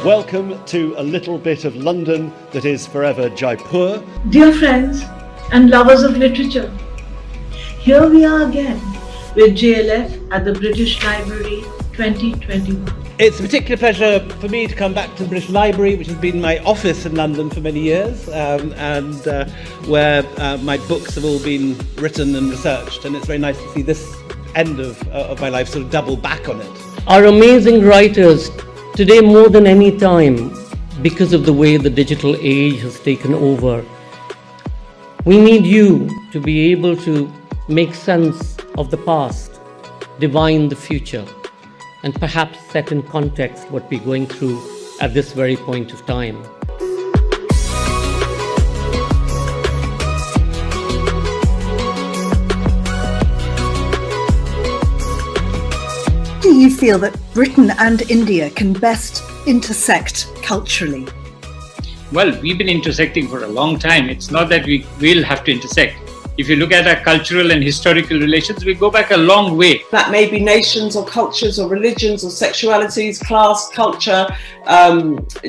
Welcome to a little bit of London that is forever Jaipur. Dear friends and lovers of literature, here we are again with JLF at the British Library 2021. It's a particular pleasure for me to come back to the British Library, which has been my office in London for many years, and where my books have all been written and researched, and it's very nice to see this end of my life sort of double back on it. Our amazing writers, today more than any time, because of the way the digital age has taken over, we need you to be able to make sense of the past, divine the future, and perhaps set in context what we're going through at this very point of time. Do you feel that Britain and India can best intersect culturally? Well, we've been intersecting for a long time. It's not that we will have to intersect. If you look at our cultural and historical relations, we go back a long way. That may be nations or cultures or religions or sexualities, class, culture,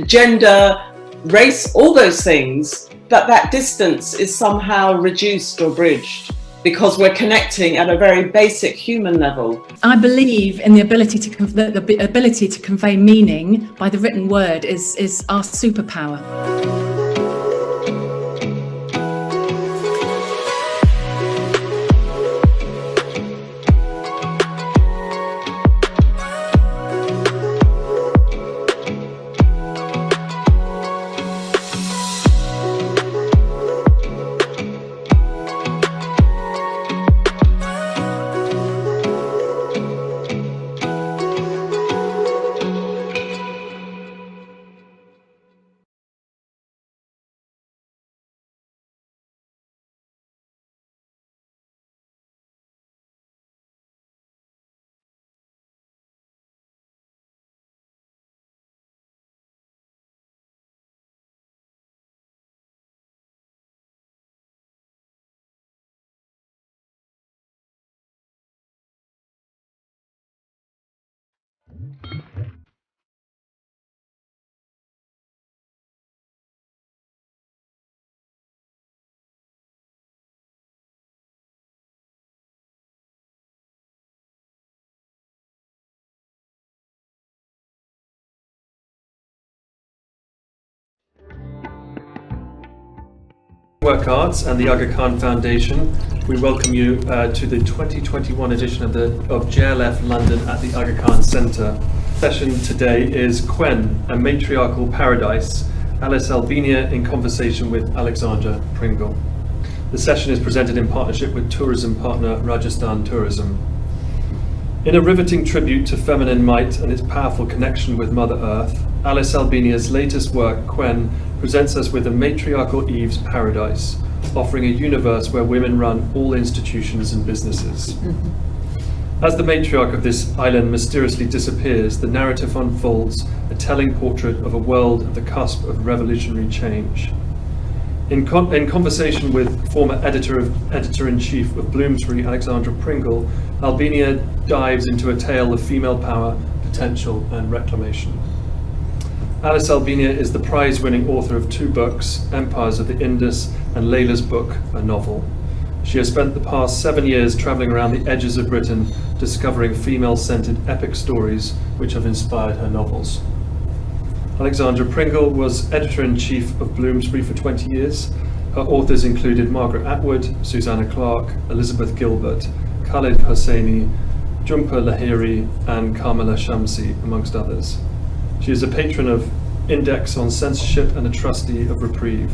gender, race, all those things, that distance is somehow reduced or bridged because we're connecting at a very basic human level. I believe in the ability to convey meaning by the written word is our superpower. Work Arts and the Aga Khan Foundation, we welcome you to the 2021 edition of JLF London at the Aga Khan Centre. Session today is Cwen, a matriarchal paradise, Alice Albinia in conversation with Alexandra Pringle. The session is presented in partnership with tourism partner Rajasthan Tourism. In a riveting tribute to feminine might and its powerful connection with Mother Earth, Alice Albinia's latest work, Cwen, presents us with a matriarchal Eve's paradise, offering a universe where women run all institutions and businesses. As the matriarch of this island mysteriously disappears, the narrative unfolds a telling portrait of a world at the cusp of revolutionary change. In conversation with former editor-in-chief of Bloomsbury, Alexandra Pringle, Albinia dives into a tale of female power, potential and reclamation. Alice Albinia is the prize-winning author of 2 books, Empires of the Indus and Leela's book, a novel. She has spent the past 7 years travelling around the edges of Britain, discovering female-centred epic stories which have inspired her novels. Alexandra Pringle was editor-in-chief of Bloomsbury for 20 years. Her authors included Margaret Atwood, Susanna Clarke, Elizabeth Gilbert, Khalid Hosseini, Jhumpa Lahiri and Kamala Shamsi, amongst others. She is a patron of Index on Censorship and a trustee of Reprieve.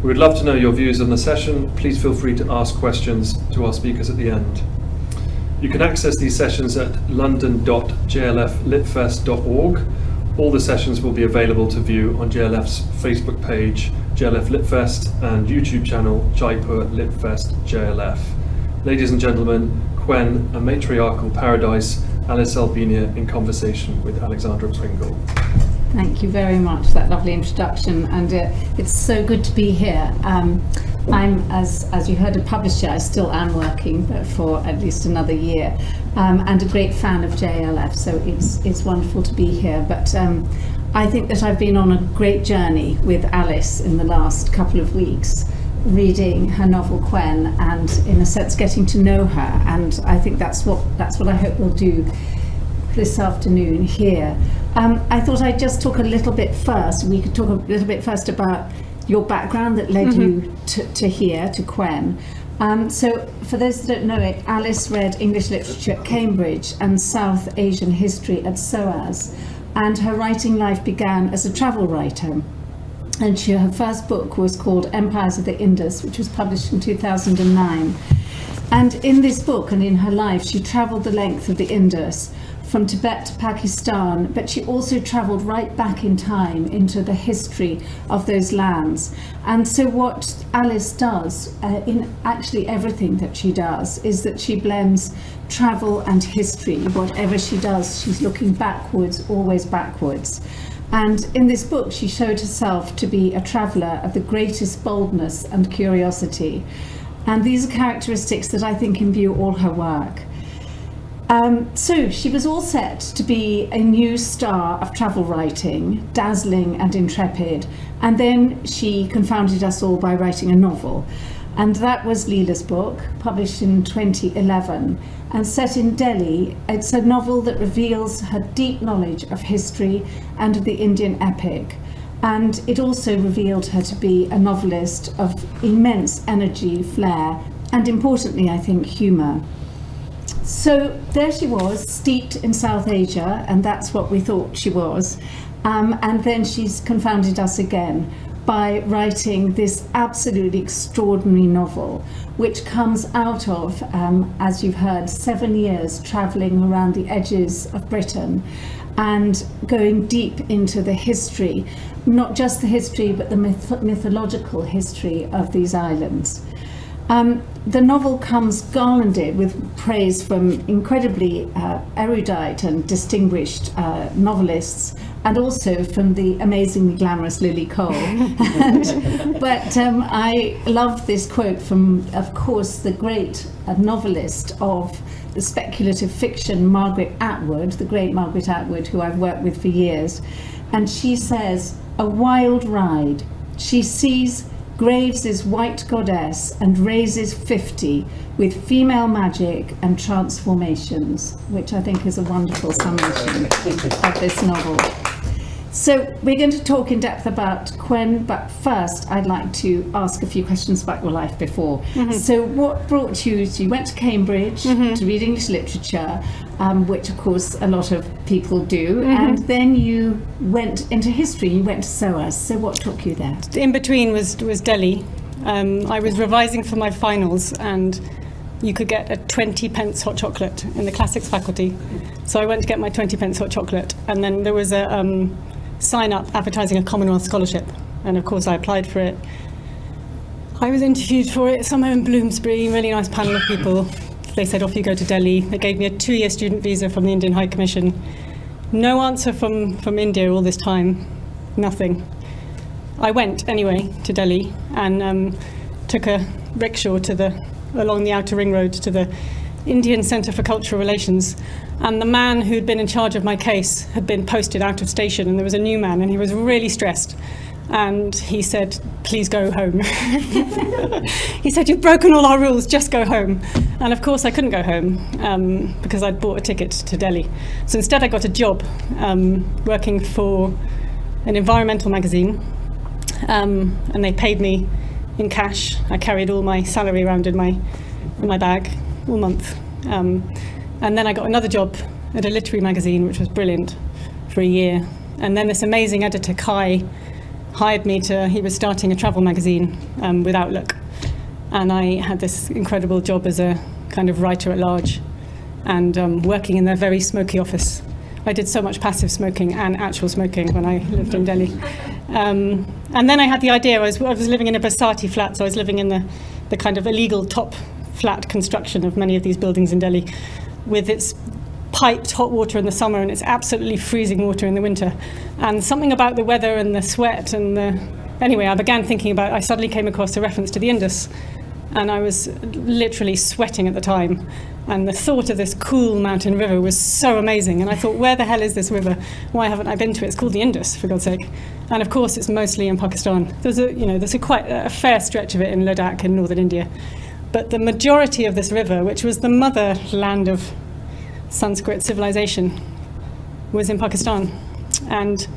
We would love to know your views on the session. Please feel free to ask questions to our speakers at the end. You can access these sessions at london.jlflitfest.org. All the sessions will be available to view on JLF's Facebook page, JLF Litfest, and YouTube channel, Jaipur Litfest JLF. Ladies and gentlemen, Cwen, a matriarchal paradise, Alice Albinia in conversation with Alexandra Pringle. Thank you very much for that lovely introduction, and it's so good to be here. I'm, as you heard, a publisher. I still am working, but for at least another year, and a great fan of JLF, so it's wonderful to be here. But I think that I've been on a great journey with Alice in the last couple of weeks, reading her novel Cwen, and in a sense getting to know her, and I think that's what I hope we'll do this afternoon here. I thought I'd just talk a little bit first. We could talk a little bit first about your background that led you to here, to Cwen. So for those that don't know it, Alice read English literature at Cambridge and South Asian history at SOAS, and her writing life began as a travel writer. And her first book was called Empires of the Indus, which was published in 2009. And in this book and in her life, she travelled the length of the Indus, from Tibet to Pakistan, but she also travelled right back in time into the history of those lands. And so what Alice does, in actually everything that she does, is that she blends travel and history. Whatever she does, she's looking backwards, always backwards. And in this book, she showed herself to be a traveller of the greatest boldness and curiosity. And these are characteristics that I think imbue all her work. So she was all set to be a new star of travel writing, dazzling and intrepid, and then she confounded us all by writing a novel. And that was Leela's book, published in 2011, and set in Delhi. It's a novel that reveals her deep knowledge of history and of the Indian epic. And it also revealed her to be a novelist of immense energy, flair, and importantly, I think, humour. So there she was, steeped in South Asia, and that's what we thought she was. And then she's confounded us again by writing this absolutely extraordinary novel, which comes out of, as you've heard, 7 years travelling around the edges of Britain and going deep into the history, not just the history, but the mythological history of these islands. The novel comes garlanded with praise from incredibly erudite and distinguished novelists, and also from the amazingly glamorous Lily Cole. But I love this quote from, of course, the great novelist of the speculative fiction, Margaret Atwood, the great Margaret Atwood, who I've worked with for years. And she says, "A wild ride. She sees Graves' white goddess and raises 50 with female magic and transformations," which I think is a wonderful summation of this novel. So we're going to talk in depth about Cwen, but first I'd like to ask a few questions about your life before. So what brought you, so you went to Cambridge to read English literature, which of course a lot of people do, and then you went into history, you went to SOAS. So what took you there? In between was Delhi. I was revising for my finals, and you could get a 20p hot chocolate in the classics faculty. So I went to get my 20p hot chocolate, and then there was a sign up advertising a Commonwealth scholarship, and of course I applied for it. I was interviewed for it somewhere in Bloomsbury, really nice panel of people. They said, off you go to Delhi. They gave me a 2-year student visa from the Indian High Commission. No answer from India all this time, nothing. I went anyway to Delhi and took a rickshaw along the outer ring road to the Indian Centre for Cultural Relations, and the man who'd been in charge of my case had been posted out of station, and there was a new man, and he was really stressed, and he said, "Please go home." He said, "You've broken all our rules, just go home." And of course I couldn't go home because I'd bought a ticket to Delhi. So instead I got a job working for an environmental magazine, and they paid me in cash. I carried all my salary around in my bag all month. And then I got another job at a literary magazine, which was brilliant, for a year. And then this amazing editor, Kai, hired me he was starting a travel magazine with Outlook. And I had this incredible job as a kind of writer at large and working in their very smoky office. I did so much passive smoking and actual smoking when I lived in Delhi. And then I had the idea, I was living in a Basati flat, so I was living in the kind of illegal top flat construction of many of these buildings in Delhi, with its piped hot water in the summer and it's absolutely freezing water in the winter. And something about the weather and the sweat and anyway, I began thinking I suddenly came across a reference to the Indus. and I was literally sweating at the time. And the thought of this cool mountain river was so amazing. And I thought, where the hell is this river? Why haven't I been to it? It's called the Indus, for God's sake. And of course, it's mostly in Pakistan. There's quite a fair stretch of it in Ladakh in northern India. But the majority of this river, which was the motherland of Sanskrit civilization, was in Pakistan. And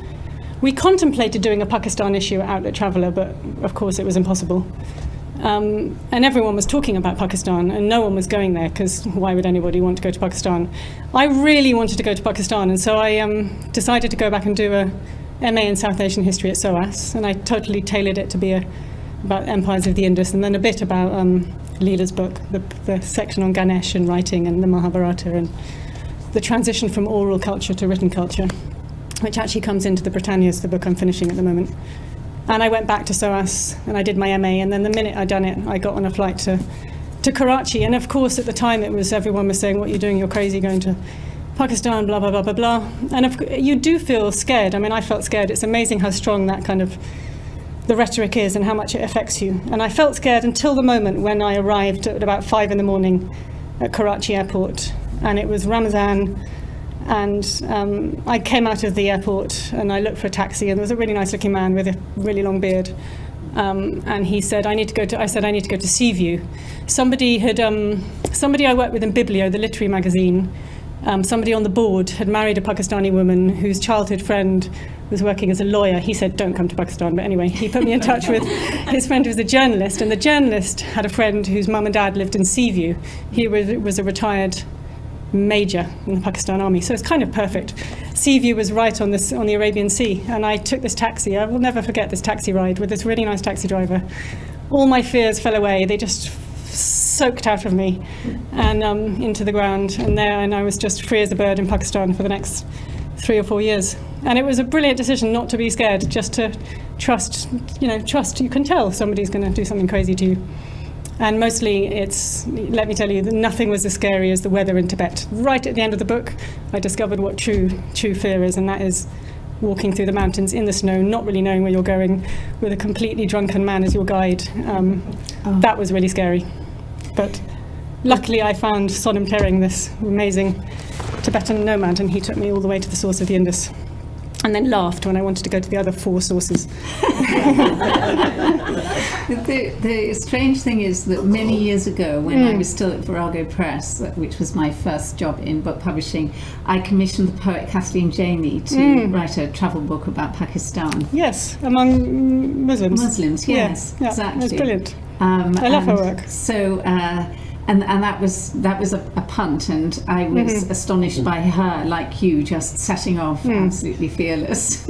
we contemplated doing a Pakistan issue at Outlet Traveller, but of course it was impossible. And everyone was talking about Pakistan, and no one was going there, because why would anybody want to go to Pakistan? I really wanted to go to Pakistan, and so I decided to go back and do a MA in South Asian history at SOAS, and I totally tailored it to be about empires of the Indus, and then a bit about Leela's book, the section on Ganesh and writing and the Mahabharata, and the transition from oral culture to written culture, which actually comes into the Britannias, the book I'm finishing at the moment. And I went back to SOAS and I did my MA, and then the minute I'd done it, I got on a flight to Karachi. And of course, at the time, everyone was saying, what are you doing? You're crazy going to Pakistan, blah, blah, blah, blah, blah. And you do feel scared. I mean, I felt scared. It's amazing how strong that kind of the rhetoric is and how much it affects you. And I felt scared until the moment when I arrived at about 5 a.m. at Karachi airport, and it was Ramazan. And I came out of the airport and I looked for a taxi, and there was a really nice looking man with a really long beard, and he said, I said I need to go to Seaview. Somebody I worked with in Biblio, the literary magazine, somebody on the board had married a Pakistani woman whose childhood friend was working as a lawyer. He said, don't come to Pakistan, but anyway, he put me in touch with his friend who was a journalist, and the journalist had a friend whose mum and dad lived in Seaview. He was a retired major in the Pakistan Army, so it's kind of perfect. Seaview was right on the Arabian Sea, and I took this taxi. I will never forget this taxi ride with this really nice taxi driver. All my fears fell away. They just soaked out of me and into the ground, and I was just free as a bird in Pakistan for the next 3 or 4 years. And it was a brilliant decision not to be scared, just to trust. You can tell somebody's going to do something crazy to you. And mostly let me tell you, nothing was as scary as the weather in Tibet. Right at the end of the book, I discovered what true fear is, and that is walking through the mountains in the snow, not really knowing where you're going, with a completely drunken man as your guide. That was really scary. But luckily I found Sonam Tering, this amazing Tibetan nomad, and he took me all the way to the source of the Indus. And then laughed when I wanted to go to the other 4 sources. The strange thing is that many years ago, when I was still at Virago Press, which was my first job in book publishing, I commissioned the poet Kathleen Janey to write a travel book about Pakistan. Yes, among Muslims. Muslims, yes, yeah, exactly. It's brilliant. I love her work. So. And that was a punt, and I was astonished by her, like you, just setting off absolutely fearless.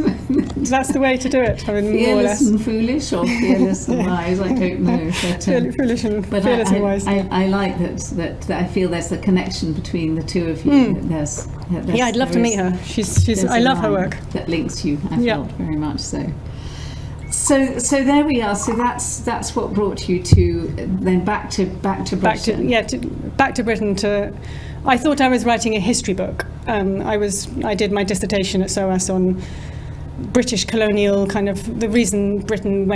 That's the way to do it. I mean, fearless more or less. And foolish, or fearless and wise, I don't know. But, foolish and fearless and wise. I like that I feel there's a connection between the two of you. Yeah, I'd love to meet her. She's I love her work. That links you, I felt very much so. So there we are. So that's what brought you to then back to Britain. Back to Britain. I thought I was writing a history book. I did my dissertation at SOAS on British colonial kind of the reason Britain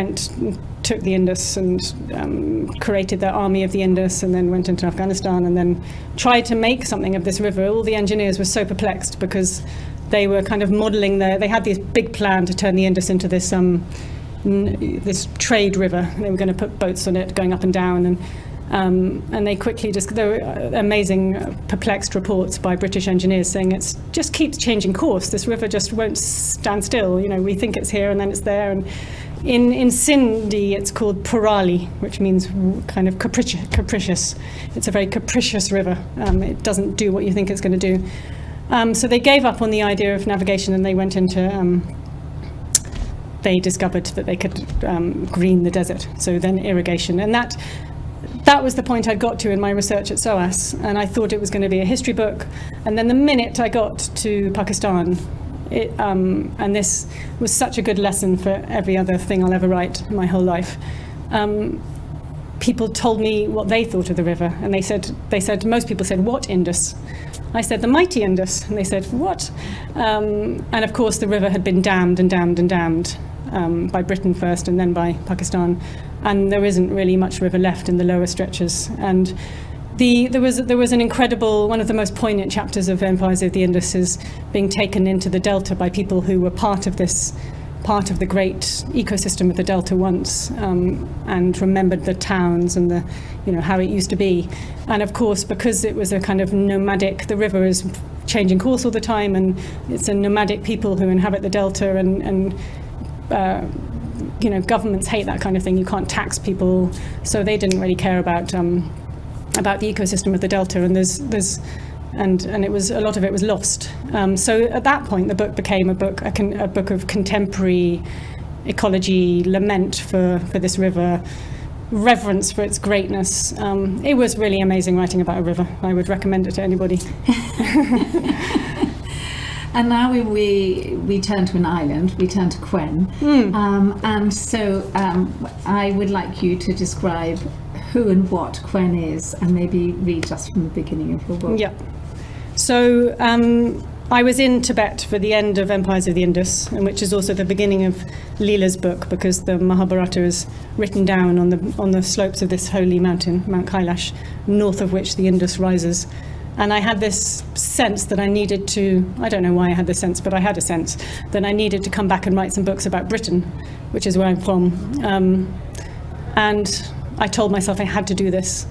took the Indus and created their army of the Indus, and then went into Afghanistan and then tried to make something of this river. All the engineers were so perplexed because they were kind of modelling they had this big plan to turn the Indus into this trade river. They were going to put boats on it going up and down, and they quickly there were amazing perplexed reports by British engineers saying it just keeps changing course. This river just won't stand still. We think it's here and then it's there. And in Sindhi it's called Purali, which means kind of capricious. It's a very capricious river. It doesn't do what you think it's going to do. So they gave up on the idea of navigation, and they went into they discovered that they could green the desert, so then irrigation. And that was the point I'd got to in my research at SOAS, and I thought it was going to be a history book. And then the minute I got to Pakistan, and this was such a good lesson for every other thing I'll ever write my whole life, people told me what they thought of the river, and they said most people said, what Indus? I said, the mighty Indus. And they said, what? And of course the river had been dammed and dammed and dammed by Britain first and then by Pakistan. and there isn't really much river left in the lower stretches. And there was an incredible, one of the most poignant chapters of Empires of the Indus is being taken into the delta by people who were part of the great ecosystem of the delta once, and remembered the towns and how it used to be. And of course, because it was a kind of nomadic, the river is changing course all the time, and it's a nomadic people who inhabit the delta, and governments hate that kind of thing. You can't tax people, so they didn't really care about the ecosystem of the delta, and it was, a lot of it was lost. So at that point, the book became a book of contemporary ecology, lament for this river, reverence for its greatness. It was really amazing writing about a river. I would recommend it to anybody. And now we turn to an island, we turn to Cwen. And so I would like you to describe who and what Cwen is, and maybe read just from the beginning of your book. Yeah. So I was in Tibet for the end of Empires of the Indus, and which is also the beginning of Leela's book, because the Mahabharata is written down on the slopes of this holy mountain, Mount Kailash, north of which the Indus rises. And I had this sense that I needed to, I don't know why I had this sense, but I had a sense that I needed to come back and write some books about Britain, which is where I'm from. And I told myself I had to do this.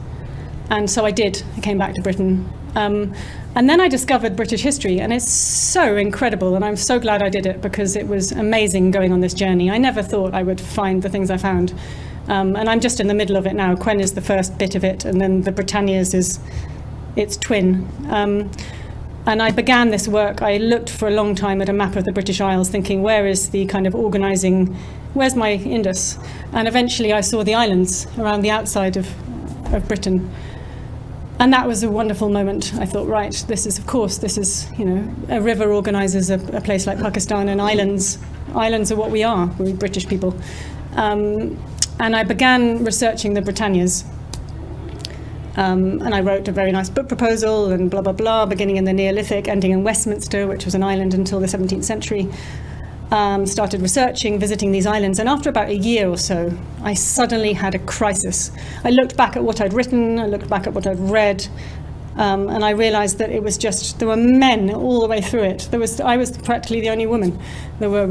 And so I did. I came back to Britain. And then I discovered British history, and it's so incredible, and I'm so glad I did it, because it was amazing going on this journey. I never thought I would find the things I found. And I'm just in the middle of it now. Cwen is the first bit of it, and then the Britannias is its twin. And I began this work. I looked for a long time at a map of the British Isles, thinking, where is the kind of organising, where's my Indus? And eventually I saw the islands around the outside of Britain. And that was a wonderful moment. I thought, right, this is, a river organises a place like Pakistan, and islands are what we are, we're British people. And I began researching the Britannias. And I wrote a very nice book proposal and blah, blah, blah, beginning in the Neolithic, ending in Westminster, which was an island until the 17th century. Started researching, visiting these islands, and after about a year or so, I suddenly had a crisis. I looked back at what I'd written, I looked back at what I'd read, and I realized that it was just, there were men all the way through it. I was practically the only woman. There were,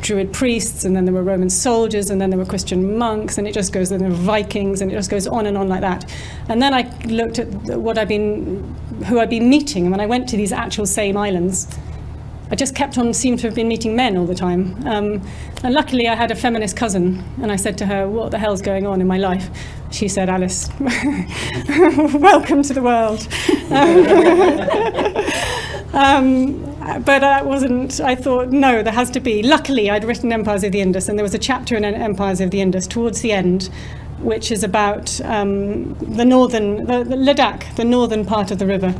Druid priests, and then there were Roman soldiers, and then there were Christian monks, and it just goes, then there were Vikings, and it just goes on and on like that. And then I looked at who I'd been meeting, and when I went to these actual same islands, I just seemed to have been meeting men all the time. And luckily I had a feminist cousin, and I said to her, what the hell's going on in my life? She said, Alice, welcome to the world. But that wasn't, I thought, no, there has to be. Luckily, I'd written Empires of the Indus, and there was a chapter in Empires of the Indus towards the end, which is about the Ladakh, the northern part of the river,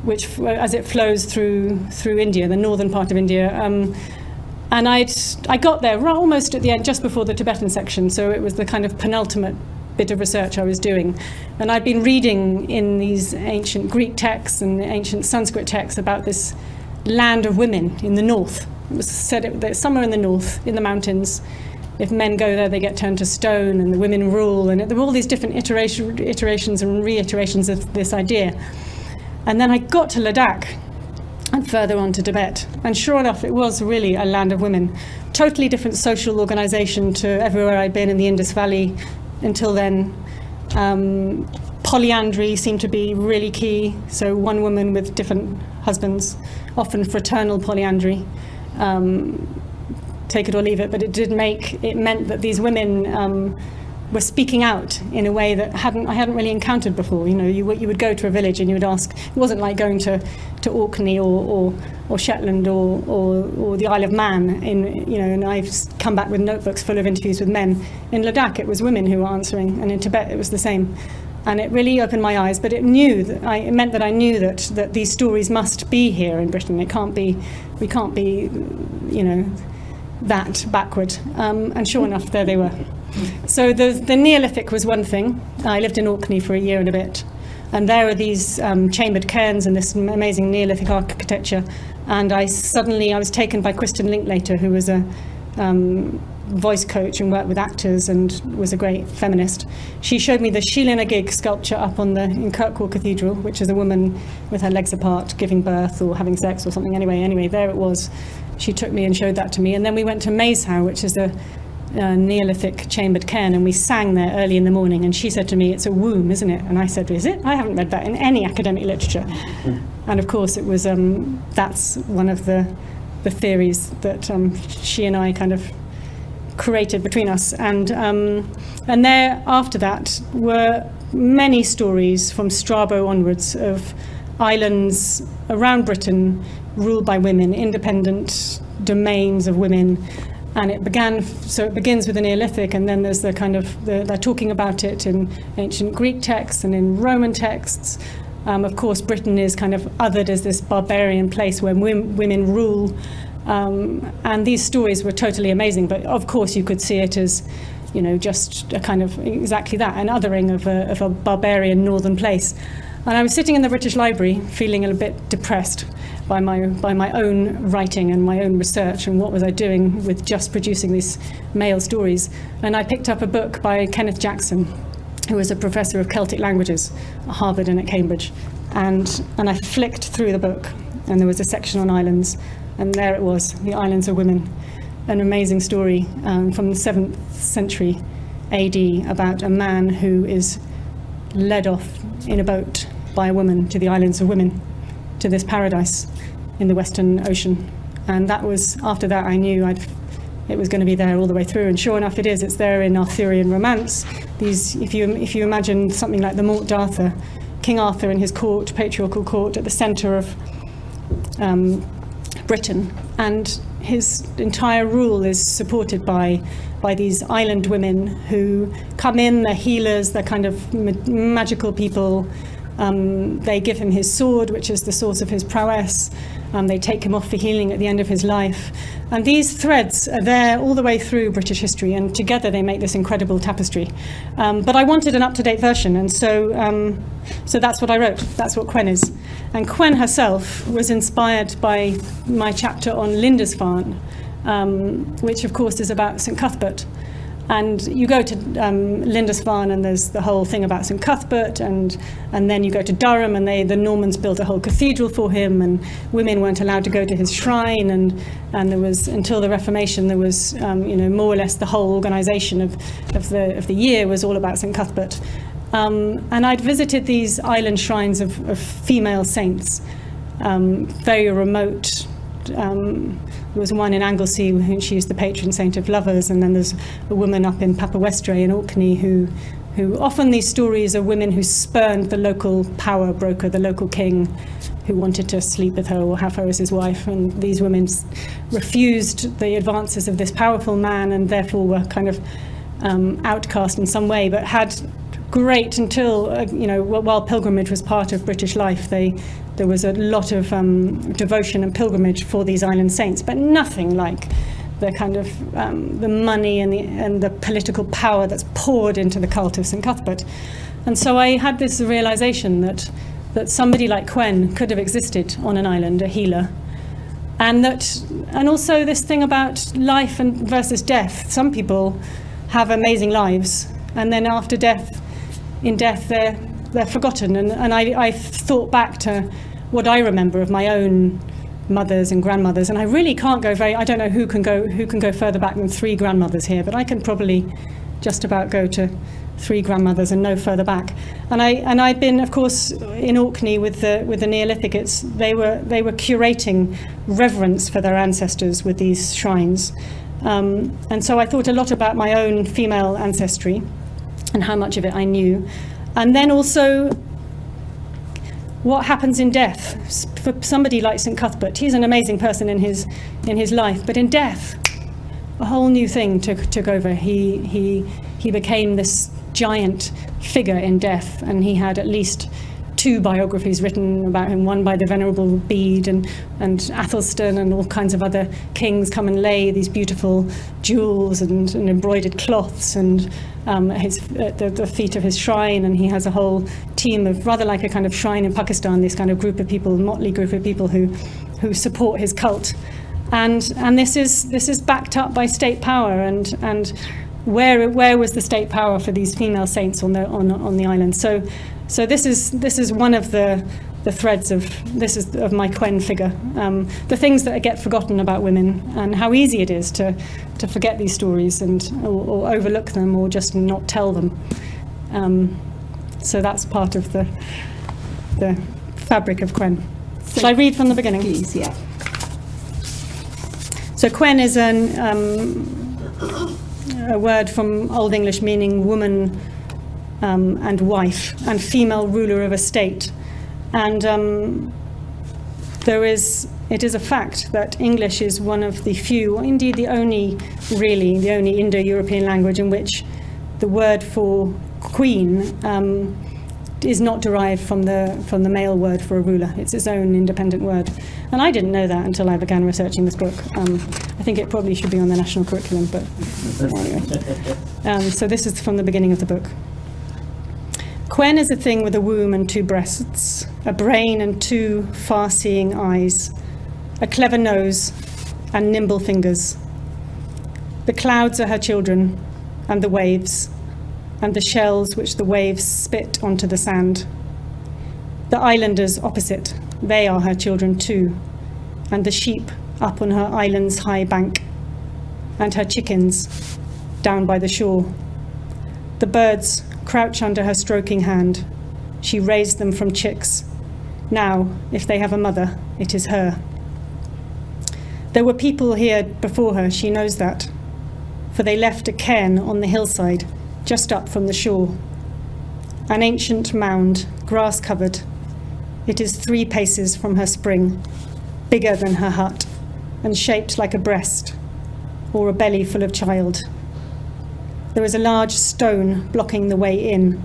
which, as it flows through India, the northern part of India. And I got there almost at the end, just before the Tibetan section, so it was the kind of penultimate bit of research I was doing. And I'd been reading in these ancient Greek texts and ancient Sanskrit texts about this land of women in the north. It was said that somewhere in the north, in the mountains, if men go there, they get turned to stone, and the women rule. And there were all these different iterations and reiterations of this idea. And then I got to Ladakh and further on to Tibet. And sure enough, it was really a land of women. Totally different social organisation to everywhere I'd been in the Indus Valley until then. Polyandry seemed to be really key. So one woman with different husbands, often fraternal polyandry. Take it or leave it, but it meant that these women were speaking out in a way that I hadn't really encountered before. You would go to a village and you would ask. It wasn't like going to Orkney or Shetland or the Isle of Man. And I've come back with notebooks full of interviews with men. In Ladakh, it was women who were answering, and in Tibet, it was the same. And it really opened my eyes. But it meant that I knew that these stories must be here in Britain. We can't be, that backward. And sure enough, there they were. So the Neolithic was one thing. I lived in Orkney for a year and a bit, and there are these chambered cairns and this amazing Neolithic architecture. And I was taken by Kristen Linklater, who was voice coach and worked with actors and was a great feminist. She showed me the Sheelin Gig sculpture up in Kirkwall Cathedral, which is a woman with her legs apart giving birth or having sex or something. Anyway, there it was. She took me and showed that to me. And then we went to Maeshowe, which is a Neolithic chambered cairn, and we sang there early in the morning, and she said to me, "It's a womb, isn't it?" And I said, "Is it? I haven't read that in any academic literature." And of course it was that's one of the theories that she and I kind of created between us. And there after that were many stories from Strabo onwards of islands around Britain ruled by women, independent domains of women. And it begins with the Neolithic, and then there's the kind of, they're talking about it in ancient Greek texts and in Roman texts. Of course, Britain is kind of othered as this barbarian place where women rule. And these stories were totally amazing, but of course you could see it as, just a kind of exactly that, an othering of a barbarian northern place. And I was sitting in the British Library feeling a bit depressed by my own writing and my own research, and what was I doing with just producing these male stories. And I picked up a book by Kenneth Jackson, who was a professor of Celtic languages at Harvard and at Cambridge. And I flicked through the book, and there was a section on islands, and there it was, The Islands of Women, an amazing story from the 7th century AD about a man who is led off in a boat by a woman to the Islands of Women, to this paradise in the Western Ocean. And that was, after that I knew it was going to be there all the way through, and sure enough it is. It's there in Arthurian romance. If you imagine something like the Morte d'Arthur, King Arthur and his court, patriarchal court, at the centre of Britain, and his entire rule is supported by these island women who come in, they're healers, they're kind of magical people. They give him his sword, which is the source of his prowess. They take him off for healing at the end of his life. And these threads are there all the way through British history, and together they make this incredible tapestry. But I wanted an up-to-date version, and so that's what I wrote. That's what Cwen is. And Cwen herself was inspired by my chapter on Lindisfarne, which of course is about St Cuthbert. And you go to Lindisfarne, and there's the whole thing about St Cuthbert, and then you go to Durham, and the Normans built a whole cathedral for him, and women weren't allowed to go to his shrine, and there was, until the Reformation, there was more or less the whole organisation of the year was all about St Cuthbert. And I'd visited these island shrines of female saints, very remote. There was one in Anglesey, who she is the patron saint of lovers, and then there's a woman up in Papawestray in Orkney who often these stories are women who spurned the local power broker, the local king, who wanted to sleep with her or have her as his wife, and these women refused the advances of this powerful man, and therefore were kind of outcast in some way, but had great until while pilgrimage was part of British life, there was a lot of devotion and pilgrimage for these island saints, but nothing like the kind of the money and the political power that's poured into the cult of St Cuthbert. And so I had this realization that somebody like Cwen could have existed on an island, a healer, and also this thing about life and versus death. Some people have amazing lives, and then after death, in death, they're forgotten. And I thought back to what I remember of my own mothers and grandmothers, and I really can't go I don't know who can go further back than 3 grandmothers here, but I can probably just about go to 3 grandmothers and no further back. And I'd been, of course, in Orkney with the Neolithic. They were curating reverence for their ancestors with these shrines, and so I thought a lot about my own female ancestry and how much of it I knew, and then also what happens in death for somebody like St Cuthbert. He's an amazing person in his life, but in death, a whole new thing took over. He became this giant figure in death, and he had at least 2 biographies written about him, one by the Venerable Bede and Athelstan, and all kinds of other kings come and lay these beautiful jewels and embroidered cloths and the feet of his shrine, and he has a whole team of, rather like a kind of shrine in Pakistan, this kind of group of people, motley group of people who support his cult. and this is backed up by state power, and where was the state power for these female saints on the island? So this is one of the threads of my Cwen figure, the things that get forgotten about women, and how easy it is to forget these stories or overlook them or just not tell them. So that's part of the fabric of Cwen. Shall I read from the beginning? Please, yeah. So Cwen is a word from Old English meaning woman and wife and female ruler of a state. And it is a fact that English is one of the few, or indeed the only Indo-European language in which the word for queen is not derived from the male word for a ruler. It's its own independent word. And I didn't know that until I began researching this book. I think it probably should be on the national curriculum, but anyway. So this is from the beginning of the book. Cwen is a thing with a womb and 2 breasts, a brain and 2 far-seeing eyes, a clever nose and nimble fingers. The clouds are her children, and the waves, and the shells which the waves spit onto the sand. The islanders opposite, they are her children too, and the sheep up on her island's high bank, and her chickens down by the shore. The birds crouch under her stroking hand. She raised them from chicks. Now, if they have a mother, it is her. There were people here before her, she knows that, for they left a cairn on the hillside, just up from the shore. An ancient mound, grass-covered. It is 3 paces from her spring, bigger than her hut, and shaped like a breast, or a belly full of child. There is a large stone blocking the way in.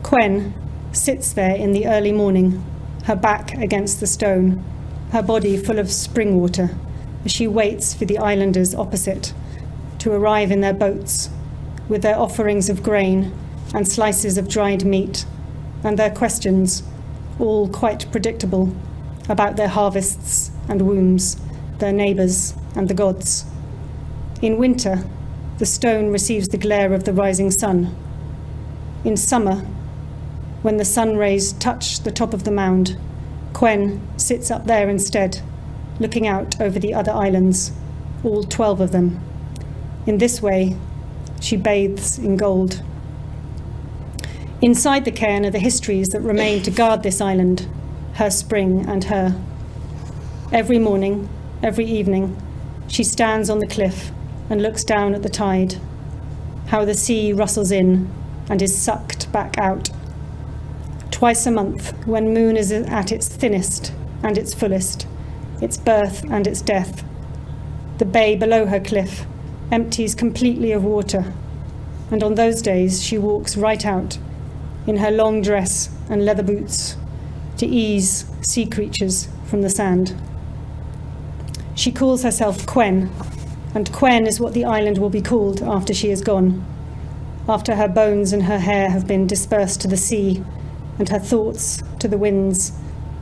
Cwen sits there in the early morning, her back against the stone, her body full of spring water, as she waits for the islanders opposite to arrive in their boats with their offerings of grain and slices of dried meat, and their questions, all quite predictable, about their harvests and wombs, their neighbours and the gods. In winter, the stone receives the glare of the rising sun. In summer, when the sun rays touch the top of the mound, Cwen sits up there instead, looking out over the other islands, all 12 of them. In this way, she bathes in gold. Inside the cairn are the histories that remain to guard this island, her spring and her. Every morning, every evening, she stands on the cliff and looks down at the tide, how the sea rustles in and is sucked back out. Twice a month, when moon is at its thinnest and its fullest, its birth and its death, the bay below her cliff empties completely of water, and on those days she walks right out in her long dress and leather boots to ease sea creatures from the sand. She calls herself Cwen, and Cwen is what the island will be called after she is gone, after her bones and her hair have been dispersed to the sea, and her thoughts to the winds,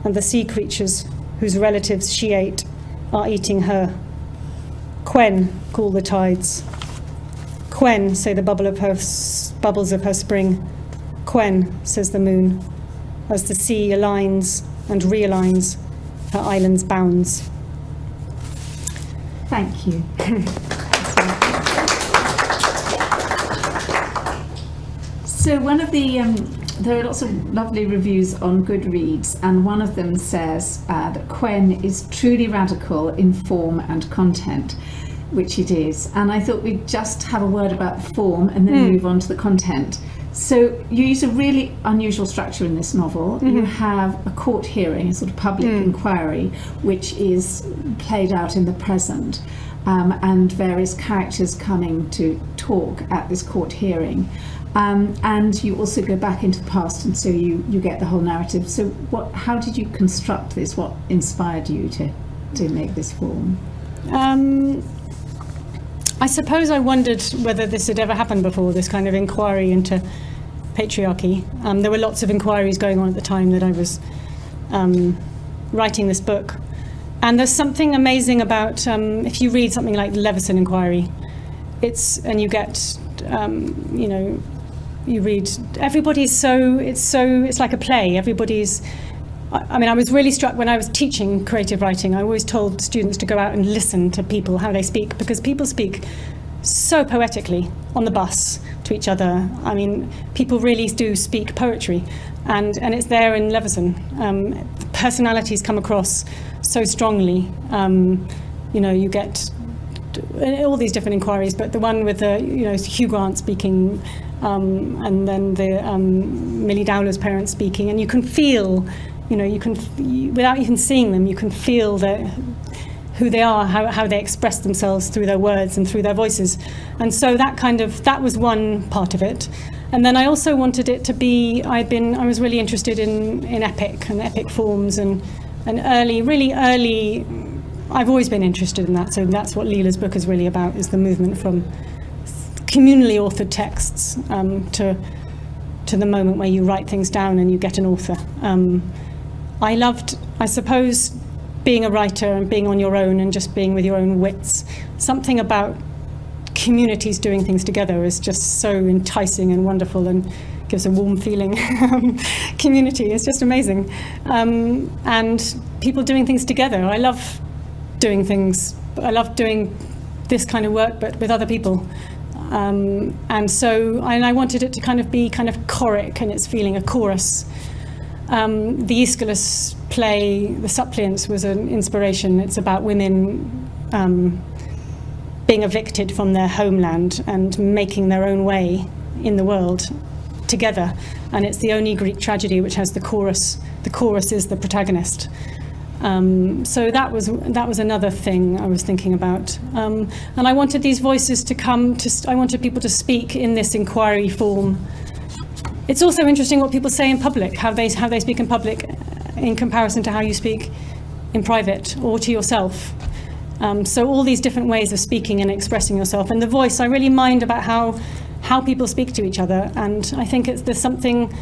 and the sea creatures whose relatives she ate are eating her. Cwen, call the tides. Cwen, say the bubbles of her spring. Cwen, says the moon, as the sea aligns and realigns her island's bounds. Thank you. So one of the, there are lots of lovely reviews on Goodreads, and one of them says that Cwen is truly radical in form and content, which it is. And I thought we'd just have a word about form and then move on to the content. So you use a really unusual structure in this novel. You have a court hearing, a sort of public inquiry, which is played out in the present, and various characters coming to talk at this court hearing. And you also go back into the past, and so you get the whole narrative. So how did you construct this? What inspired you to make this form? I suppose I wondered whether this had ever happened before, this kind of inquiry into patriarchy. There were lots of inquiries going on at the time that I was writing this book. And there's something amazing about if you read something like the Leveson Inquiry, and you get, you read, it's like a play. I was really struck when I was teaching creative writing. I always told students to go out and listen to people, how they speak, because people speak so poetically on the bus to each other. I mean, people really do speak poetry, and it's there in Leveson. Personalities come across so strongly. You get all these different inquiries, but the one with Hugh Grant speaking, and then the Millie Dowler's parents speaking, and you can feel, without even seeing them, you can feel who they are, how they express themselves through their words and through their voices. And so that was one part of it. And then I also wanted it to be, I was really interested in epic and epic forms and really early, I've always been interested in that. So that's what Leela's book is really about, is the movement from communally authored texts to the moment where you write things down and you get an author. I loved, I suppose, being a writer and being on your own and just being with your own wits. Something about communities doing things together is just so enticing and wonderful and gives a warm feeling. Community is just amazing. And people doing things together. I love doing things. I love doing this kind of work, but with other people. And I wanted it to kind of be kind of choric in its feeling, a chorus. The Aeschylus play, The Suppliants, was an inspiration. It's about women being evicted from their homeland and making their own way in the world together. And it's the only Greek tragedy which has the chorus. The chorus is the protagonist. So that was another thing I was thinking about. And I wanted these voices to I wanted people to speak in this inquiry form. It's also interesting what people say in public, how they speak in public in comparison to how you speak in private or to yourself. So all these different ways of speaking and expressing yourself. And the voice, I really mind about how people speak to each other. And I think there's something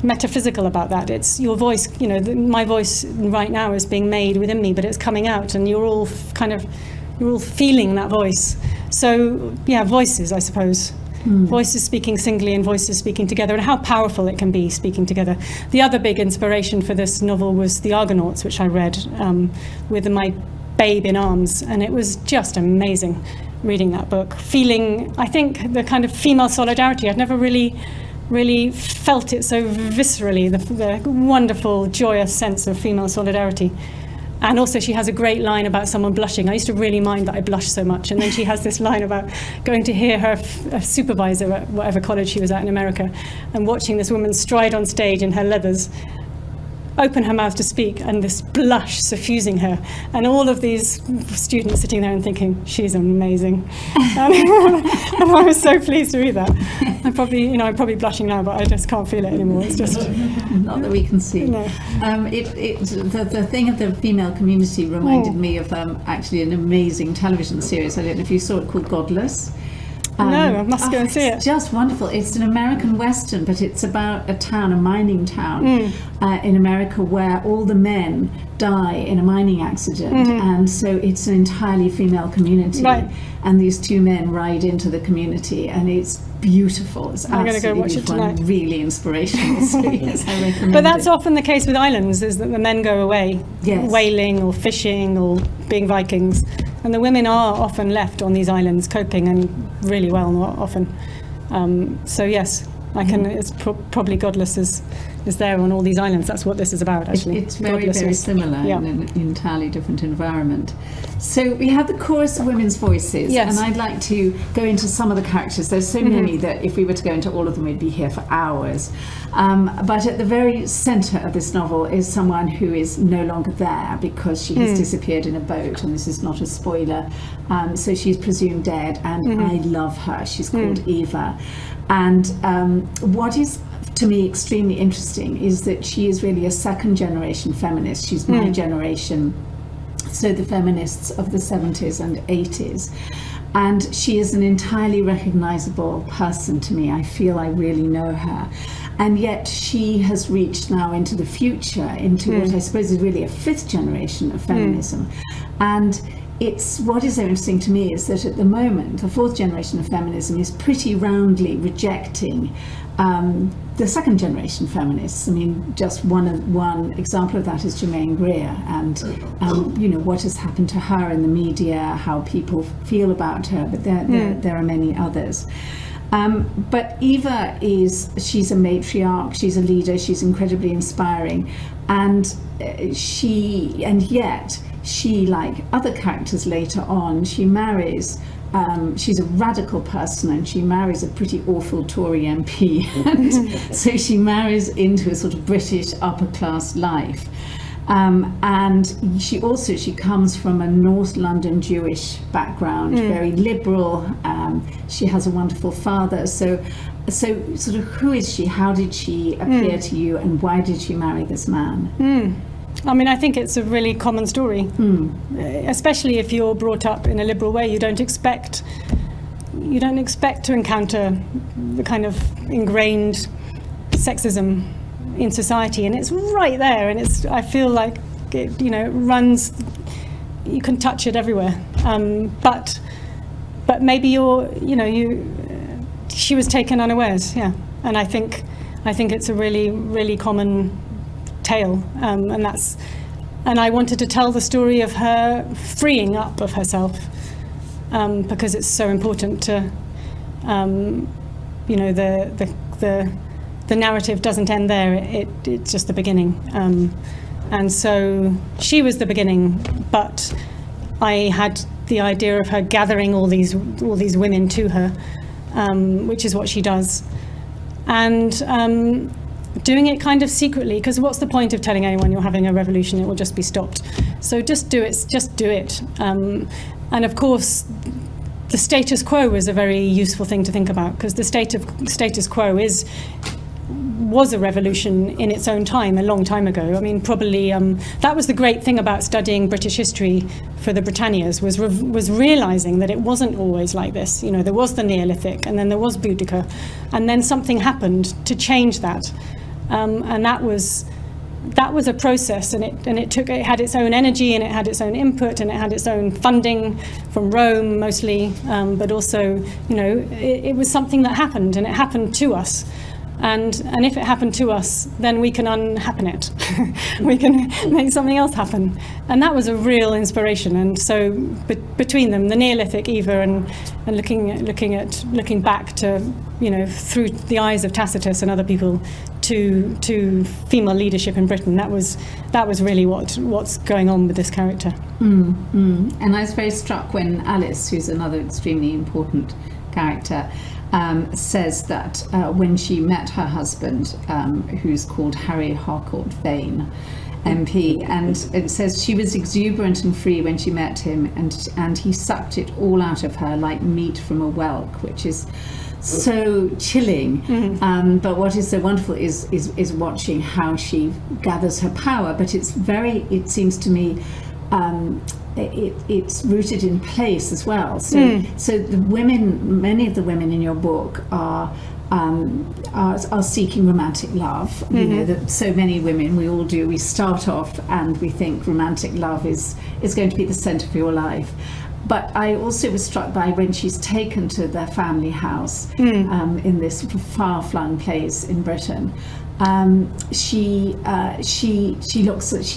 metaphysical about that. It's your voice, my voice right now is being made within me, but it's coming out and you're all feeling that voice. So yeah, voices, I suppose. Voices speaking singly and voices speaking together, and how powerful it can be speaking together. The other big inspiration for this novel was The Argonauts, which I read with my babe in arms, and it was just amazing reading that book. Feeling, I think, the kind of female solidarity. I'd never really felt it so viscerally, the wonderful, joyous sense of female solidarity. And also she has a great line about someone blushing. I used to really mind that I blushed so much. And then she has this line about going to hear her supervisor at whatever college she was at in America and watching this woman stride on stage in her leathers, open her mouth to speak, and this blush suffusing her. And all of these students sitting there and thinking, she's amazing. And I was so pleased to read that. I'm probably blushing now, but I just can't feel it anymore. It's just... Not that we can see. No. The thing of the female community reminded me of actually an amazing television series. I don't know if you saw it, called Godless. No, I must go and see it. It's just wonderful. It's an American Western, but it's about a mining town in America where all the men die in a mining accident. And so it's an entirely female community. Right. And these two men ride into the community, and it's beautiful. It's I'm going to go watch it tonight. Really inspirational series. I recommend But that's often the case with islands, is that the men go away, whaling or fishing or being Vikings. And the women are often left on these islands coping, and really well, not often. So yes, it's probably Godless is there on all these islands. That's what this is about, actually. It's very similar in an entirely different environment. So we have the chorus of women's voices, and I'd like to go into some of the characters. There's so many that if we were to go into all of them, we'd be here for hours. But at the very centre of this novel is someone who is no longer there because she has disappeared in a boat, and this is not a spoiler. So she's presumed dead, and I love her. She's called Eva. And what is, to me, extremely interesting is that she is really a second generation feminist. She's my generation, so the feminists of the 70s and 80s. And she is an entirely recognisable person to me. I feel I really know her. And yet she has reached now into the future, into what I suppose is really a fifth generation of feminism. And what is so interesting to me is that at the moment, the fourth generation of feminism is pretty roundly rejecting the second generation feminists. I mean, just one example of that is Germaine Greer, and what has happened to her in the media, how people feel about her, but there are many others. But Eva she's a matriarch, she's a leader, she's incredibly inspiring, and yet she, like other characters later on, she marries. She's a radical person, and she marries a pretty awful Tory MP, and so she marries into a sort of British upper class life. And she comes from a North London Jewish background, very liberal. She has a wonderful father. So sort of who is she? How did she appear to you, and why did she marry this man? I mean, I think it's a really common story, especially if you're brought up in a liberal way. You don't expect to encounter the kind of ingrained sexism in society, and it's right there, and I feel like it runs. You can touch it everywhere, but maybe she was taken unawares, and I think it's a really, really common tale, and I wanted to tell the story of her freeing up of herself, because it's so important to, the narrative doesn't end there. It's just the beginning, and so she was the beginning, but I had the idea of her gathering all these women to her, which is what she does, and doing it kind of secretly, because what's the point of telling anyone you're having a revolution? It will just be stopped. So just do it. And of course, the status quo is a very useful thing to think about, because the status quo was a revolution in its own time, a long time ago. I mean, probably that was the great thing about studying British history for the Britannias, was realizing that it wasn't always like this. There was the Neolithic, and then there was Boudica, and then something happened to change that. And that was a process, and it had its own energy, and it had its own input, and it had its own funding from Rome mostly, but also it was something that happened, and it happened to us, and if it happened to us, then we can unhappen it. We can make something else happen, and that was a real inspiration. And so between them, the Neolithic, Eva, and looking back to through the eyes of Tacitus and other people to female leadership in Britain, that was really what's going on with this character. And I was very struck when Alice, who's another extremely important character, says that when she met her husband, who's called Harry Harcourt Vane, MP, and it says she was exuberant and free when she met him, and he sucked it all out of her like meat from a whelk, which is so chilling. But what is so wonderful is watching how she gathers her power. But it seems to me it's rooted in place as well. So the women, many of the women in your book are seeking romantic love. That so many women, we all do. We start off and we think romantic love is going to be the centre of your life. But I also was struck by when she's taken to their family house in this sort of far-flung place in Britain. She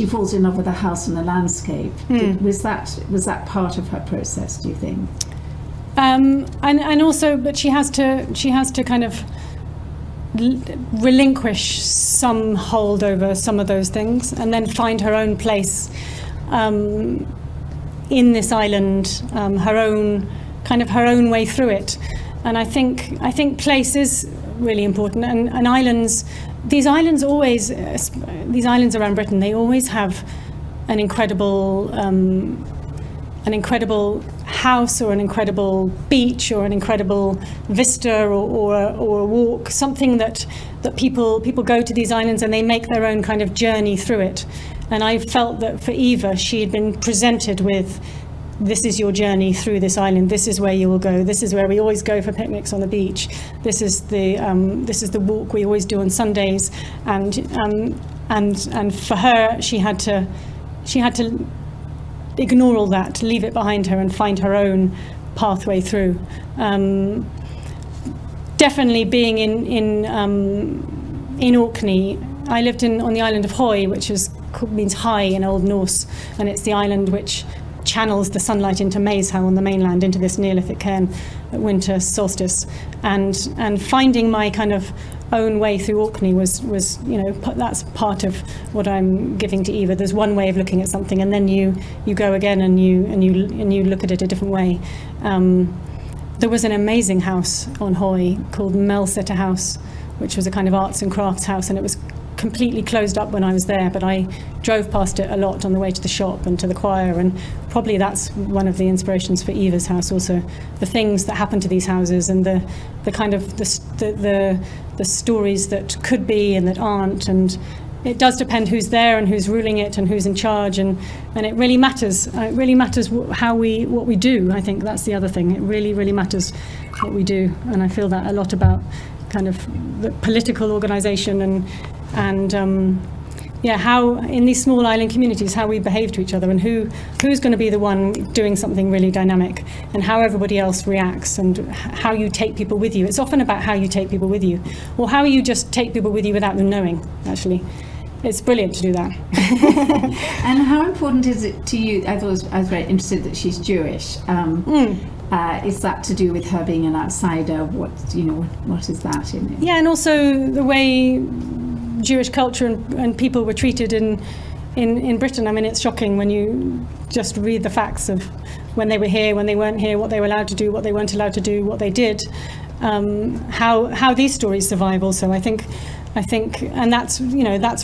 falls in love with the house and the landscape. Was that part of her process, do you think? And also, but she has to kind of relinquish some hold over some of those things, and then find her own place in this island, her own way through it. And I think place is really important, and islands. These islands around Britain, they always have an incredible house, or an incredible beach, or an incredible vista, or a walk, something that people go to these islands and they make their own kind of journey through it. And I felt that for Eva, she had been presented with this is your journey through this island. This is where you will go. This is where we always go for picnics on the beach. This is the walk we always do on Sundays. And for her, she had to ignore all that, leave it behind her, and find her own pathway through. Definitely being in Orkney, I lived on the island of Hoy, which means high in Old Norse, and it's the island which channels the sunlight into Maeshowe on the mainland, into this Neolithic cairn at winter solstice. And finding my kind of own way through Orkney was that's part of what I'm giving to Eva. There's one way of looking at something, and then you go again and you look at it a different way. There was an amazing house on Hoy called Melsetter House, which was a kind of arts and crafts house, and it was completely closed up when I was there, but I drove past it a lot on the way to the shop and to the choir, and probably that's one of the inspirations for Eva's house also. The things that happen to these houses, and the kind of the stories that could be and that aren't, and it does depend who's there and who's ruling it and who's in charge, and it really matters. It really matters what we do. I think that's the other thing. It really, really matters what we do, and I feel that a lot about kind of the political organisation and how in these small island communities, how we behave to each other, and who's going to be the one doing something really dynamic, and how everybody else reacts, and how you take people with you. It's often about how you take people with you, or how you just take people with you without them knowing, actually. It's brilliant to do that. And how important is it to you? I was very interested that she's Jewish. Is that to do with her being an outsider? What is that in it? Yeah, and also the way Jewish culture and people were treated in Britain. I mean, it's shocking when you just read the facts of when they were here, when they weren't here, what they were allowed to do, what they weren't allowed to do, what they did, how these stories survive also. I think, and that's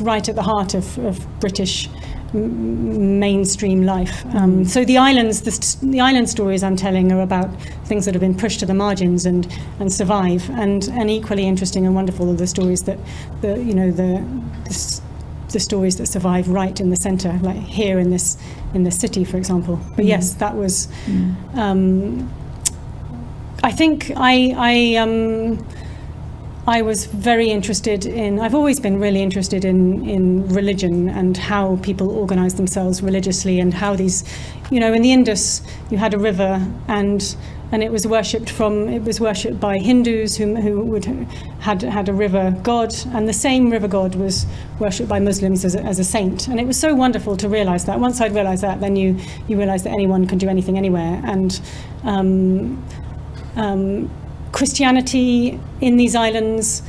right at the heart of British mainstream life. So the island stories I'm telling are about things that have been pushed to the margins and survive, and equally interesting and wonderful are the stories that the stories that survive right in the centre, like here in this city, for example. But yes, that was. I think I was very interested in, I've always been really interested in religion and how people organise themselves religiously, and how these, in the Indus you had a river, and it was worshipped by Hindus who had a river god, and the same river god was worshipped by Muslims as a saint. And it was so wonderful to realise that. Once I'd realised that, then you realise that anyone can do anything anywhere. And Christianity in these islands,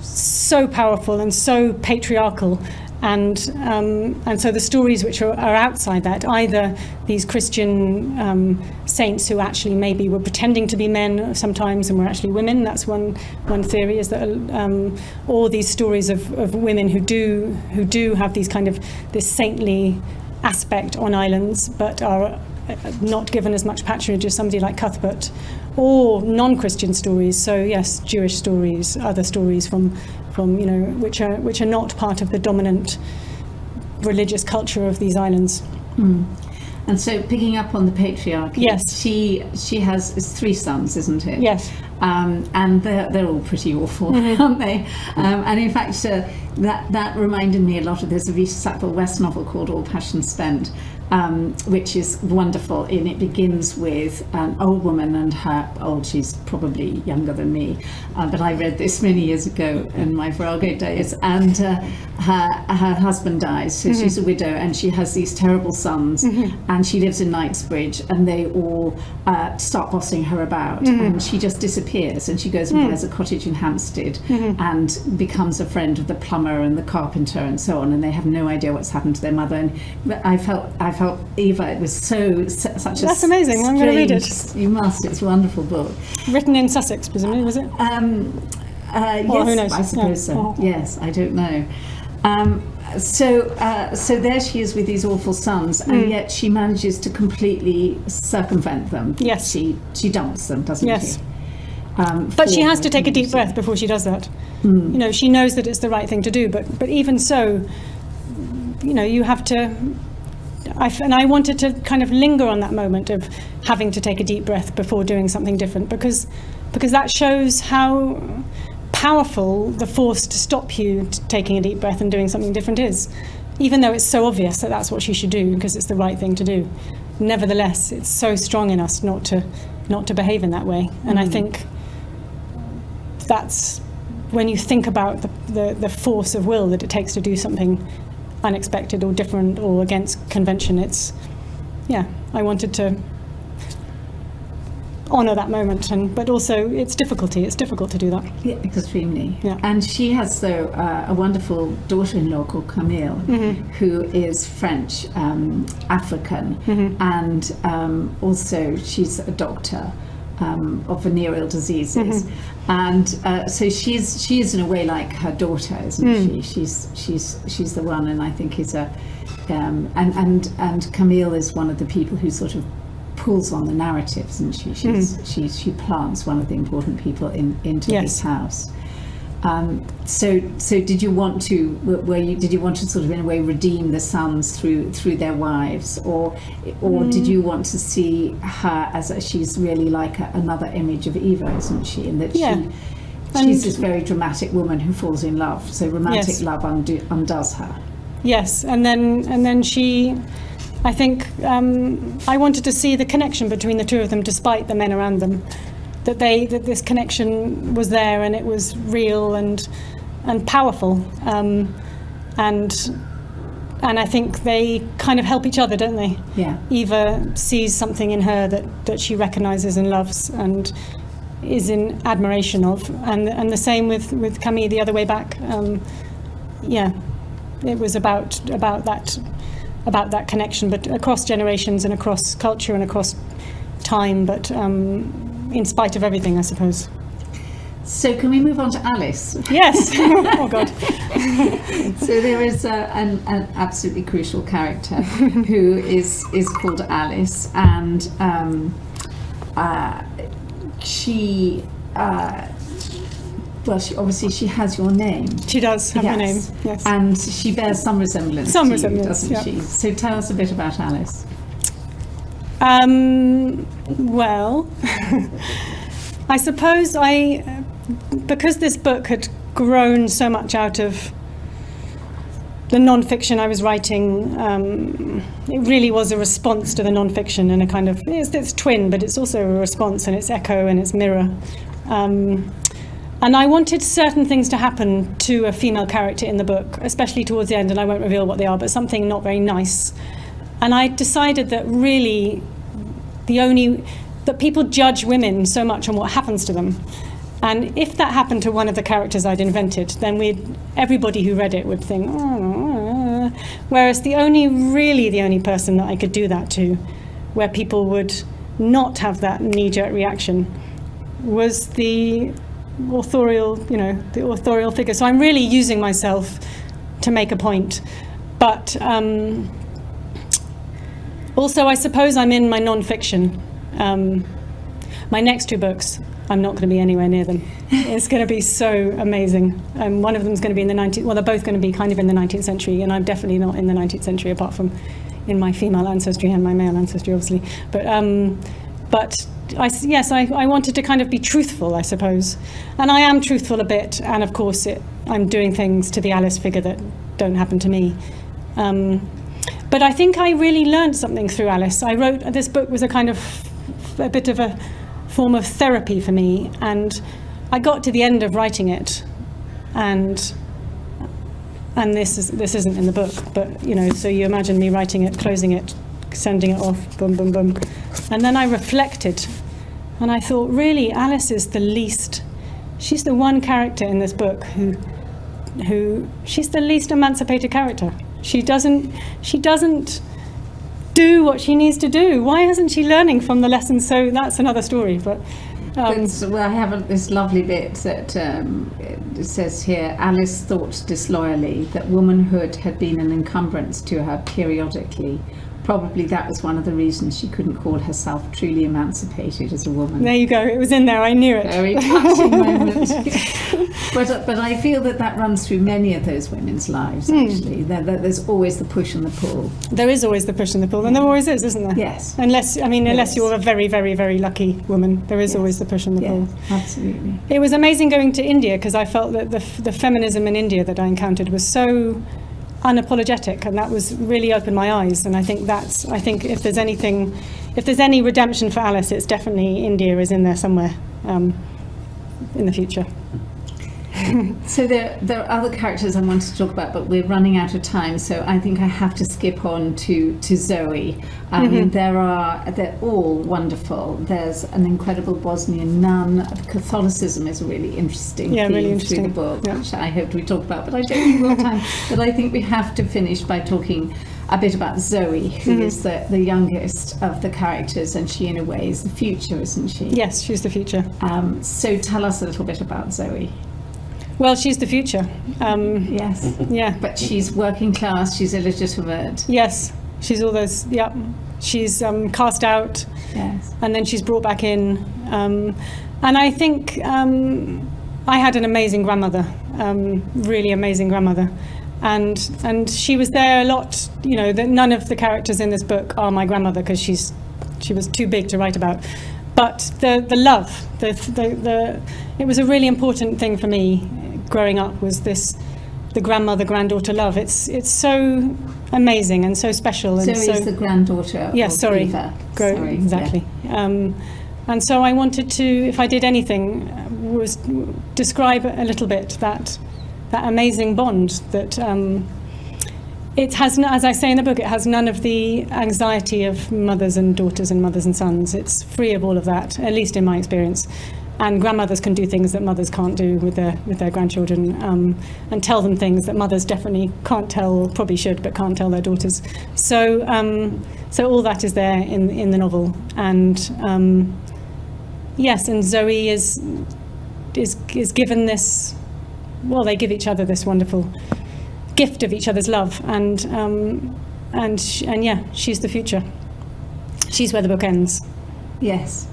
so powerful and so patriarchal, and so the stories which are outside that, either these Christian saints who actually maybe were pretending to be men sometimes and were actually women. That's one theory, is that or these stories of women who do have these kind of this saintly aspect on islands, but are not given as much patronage as somebody like Cuthbert, or non-Christian stories. So yes, Jewish stories, other stories from which are not part of the dominant religious culture of these islands. And so, picking up on the patriarchy, yes, she has 3 sons, isn't it? Yes. And they're all pretty awful, aren't they? And in fact, that reminded me a lot of, there's a Vita Sackville-West novel called All Passion Spent, which is wonderful. And it begins with an old woman and she's probably younger than me, but I read this many years ago in my Virago days, and her husband dies, so she's a widow, and she has these terrible sons, and she lives in Knightsbridge, and they all start bossing her about, and she just disappears, and she goes and buys a cottage in Hampstead, and becomes a friend of the plumber and the carpenter and so on, and they have no idea what's happened to their mother. And I felt Eva, it was such a That's amazing. I'm going to read it. You must. It's a wonderful book. Written in Sussex, presumably, was it? Yes, who knows? I suppose so. Yes, I don't know. So there she is with these awful sons, and yet she manages to completely circumvent them. Yes. She dumps them, doesn't she? But she has to take a deep breath before she does that. She knows that it's the right thing to do, but even so, you have to I wanted to kind of linger on that moment of having to take a deep breath before doing something different, because that shows how powerful the force to stop you taking a deep breath and doing something different is, even though it's so obvious that that's what she should do because it's the right thing to do. Nevertheless, it's so strong in us not to behave in that way. And I think that's when you think about the force of will that it takes to do something unexpected or different or against convention. I wanted to honour that moment, but also it's difficult to do that. Yeah, extremely. Yeah. And she has a wonderful daughter-in-law called Camille, who is French, African, and also she's a doctor of venereal diseases, and so she is in a way like her daughter, isn't she? She's the one, and I think is and Camille is one of the people who sort of pulls on the narratives, and she plants one of the important people into this house. So did you want to sort of in a way redeem the sons through their wives, or did you want to see her as she's really like another image of Eva, isn't she? In that she's this very dramatic woman who falls in love. So romantic love undoes her. Yes, and then she. I think I wanted to see the connection between the two of them, despite the men around them. That this connection was there, and it was real and powerful, and I think they kind of help each other, don't they? Yeah. Eva sees something in her that she recognises and loves and is in admiration of, and the same with Camille the other way back. It was about that connection, but across generations and across culture and across time, but in spite of everything, I suppose. So can we move on to Alice? Yes. Oh God. So there is an absolutely crucial character who is called Alice, and she obviously she has your name. She does have my name. Yes. And she bears some resemblance. Some to resemblance, you, doesn't she? So tell us a bit about Alice. Well, I suppose because this book had grown so much out of the non-fiction I was writing, it really was a response to the non-fiction, and a kind of, it's twin, but it's also a response, and it's echo and it's mirror. And I wanted certain things to happen to a female character in the book, especially towards the end, and I won't reveal what they are, but something not very nice. And I decided that really that people judge women so much on what happens to them. And if that happened to one of the characters I'd invented, then everybody who read it would think, oh. Whereas the only person that I could do that to, where people would not have that knee-jerk reaction, was the authorial figure. So I'm really using myself to make a point. But also, I suppose I'm in my non-fiction. My next two books, I'm not going to be anywhere near them. It's going to be so amazing. One of them's going to be in the 19th. Well, they're both going to be kind of in the 19th century, and I'm definitely not in the 19th century, apart from in my female ancestry and my male ancestry, obviously. But I wanted to kind of be truthful, I suppose, and I am truthful a bit. And of course, I'm doing things to the Alice figure that don't happen to me. But I think I really learned something through Alice. I wrote this book was a bit of a form of therapy for me, and I got to the end of writing it, and this isn't in the book, but so you imagine me writing it, closing it, sending it off, boom, boom, boom, and then I reflected, and I thought, really, Alice is she's the one character in this book who she's the least emancipated character. She doesn't do what she needs to do. Why isn't she learning from the lessons? So that's another story. But I have this lovely bit that it says here, Alice thought disloyally that womanhood had been an encumbrance to her periodically, probably that was one of the reasons she couldn't call herself truly emancipated as a woman. There you go. It was in there. I knew it. Very touching moment. But I feel that runs through many of those women's lives, actually. There's always the push and the pull. There is always the push and the pull, and there always is, isn't there? Yes. Unless you're a very, very, very lucky woman, there is always the push and the pull. Absolutely. It was amazing going to India because I felt that the feminism in India that I encountered was so unapologetic, and that was really opened my eyes. And I think if there's any redemption for Alice, it's definitely India is in there somewhere in the future. So there are other characters I wanted to talk about, but we're running out of time, so I think I have to skip on to Zoe. I mean, they're all wonderful. There's an incredible Bosnian nun. Catholicism is a really interesting theme through the book, which I hoped we talk about, but I don't think we'll have time. But I think we have to finish by talking a bit about Zoe, who is the youngest of the characters, and she in a way is the future, isn't she? Yes, she's the future. So tell us a little bit about Zoe. Well, she's the future. Yes. Yeah. But she's working class, she's illegitimate. Yes, she's all those, She's cast out. Yes. And then she's brought back in. And I think I had an amazing grandmother, really amazing grandmother. And she was there a lot, that none of the characters in this book are my grandmother because she was too big to write about. But the love, it was a really important thing for me growing up, was the grandmother-granddaughter love. It's so amazing and so special. And Zoe is the granddaughter of Eva. Exactly. Yeah. And so I wanted to, if I did anything, was describe a little bit that amazing bond that it has, as I say in the book, it has none of the anxiety of mothers and daughters and mothers and sons. It's free of all of that, at least in my experience. And grandmothers can do things that mothers can't do with their grandchildren, and tell them things that mothers definitely can't tell, or probably should, but can't tell their daughters. So all that is there in the novel. And yes, and Zoe is given this. Well, they give each other this wonderful gift of each other's love, and yeah, she's the future. She's where the book ends. Yes.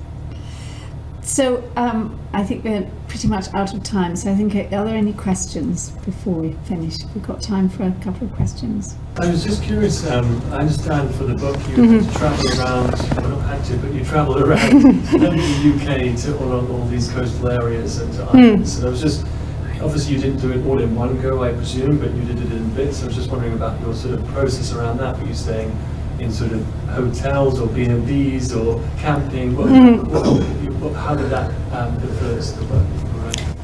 So I think we're pretty much out of time. So I think, are there any questions before we finish? We've got time for a couple of questions. I was just curious, I understand for the book you had to travel around, well not had to, but you travelled around the UK to all these coastal areas and islands. And I was just, obviously you didn't do it all in one go, I presume, but you did it in bits. I was just wondering about your sort of process around that. Were you staying in sort of hotels or B&Bs or camping? How did that influence the book?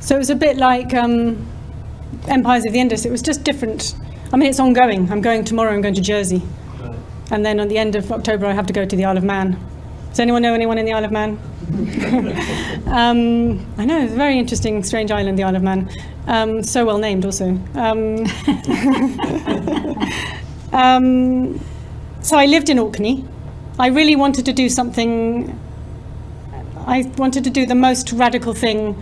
So it was a bit like Empires of the Indus. It was just different. I mean, it's ongoing. I'm going tomorrow, I'm going to Jersey. Right. And then at the end of October, I have to go to the Isle of Man. Does anyone know anyone in the Isle of Man? I know, it's a very interesting, strange island, the Isle of Man. So well named also. So I lived in Orkney. I really wanted to do something. I wanted to do the most radical thing